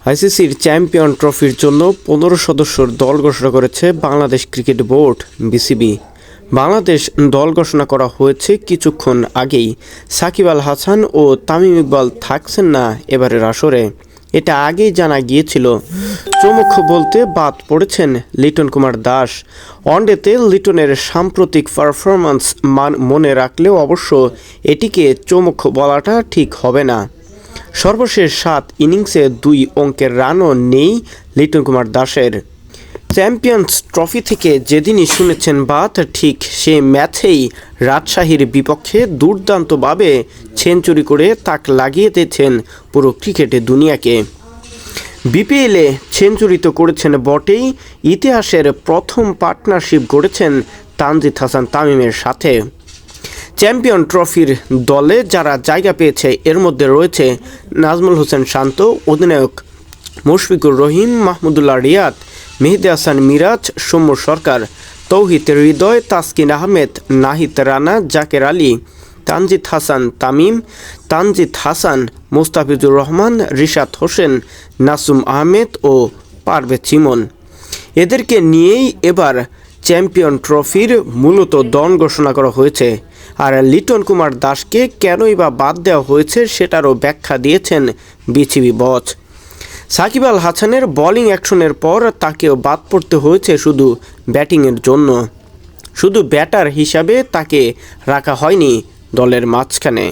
আইসিসির চ্যাম্পিয়ন ট্রফির জন্য 15 সদস্যর দল ঘোষণা করেছে Bangladesh cricket board BCB. Bangladesh দল ঘোষণা করা হয়েছে কিছুক্ষণ আগেই। সাকিব আল হাসান ও তামিম ইকবাল থাকছেন না এবারের আসরে, এটা আগেই জানা গিয়েছিল। চমক বলতে বাদ পড়েছেন লিটন কুমার দাস। ওয়ানডেতে লিটনের সাম্প্রতিক পারফরম্যান্স মনে রাখলেও অবশ্য এটিকে চমক বলাটা ঠিক হবে না। সর্বশেষ 7 ইনিংসে 2 অঙ্কের রানও নেই লিটন কুমার দাসের। চ্যাম্পিয়ন্স ট্রফি থেকে যেদিনই শুনেছেন বাদ, ঠিক সে ম্যাচেই রাজশাহীর বিপক্ষে দুর্দান্তভাবে সেঞ্চুরি করে তাক লাগিয়ে দিয়েছেন পুরো ক্রিকেটের দুনিয়াকে। বিপিএলে সেঞ্চুরি তো করেছেন বটেই, ইতিহাসের প্রথম পার্টনারশিপ গড়েছেন তানজিদ হাসান তামিমের সাথে। চ্যাম্পিয়ন ট্রফির দলে যারা জায়গা পেয়েছে এর মধ্যে রয়েছে নাজমুল হোসেন শান্ত, অধিনায়ক মুশফিকুর রহিম, মাহমুদুল্লাহ রিয়াদ, মেহেদী হাসান মিরাজ, সৌম্য সরকার, তৌহিদ হৃদয়, তাসকিন আহমেদ, নাহিদ রানা, জাকের আলী, তানজিদ হাসান তামিম, তানজিদ হাসান, মোস্তাফিজুর রহমান, রিশাদ হোসেন, নাসুম আহমেদ ও পারভেজ চিমন। এদেরকে নিয়েই এবার চ্যাম্পিয়ন ট্রফির মূলত দল ঘোষণা করা হয়েছে। আর লিটন কুমার দাসকে কেনই বা বাদ দেওয়া হয়েছে সেটারও ব্যাখ্যা দিয়েছেন বিসিবি বস। সাকিব আল হাসানের বোলিং অ্যাকশনের পর তাকেও বাদ পড়তে হয়েছে শুধু ব্যাটিংয়ের জন্য। শুধু ব্যাটার হিসাবে তাকে রাখা হয়নি দলের মাঝখানে।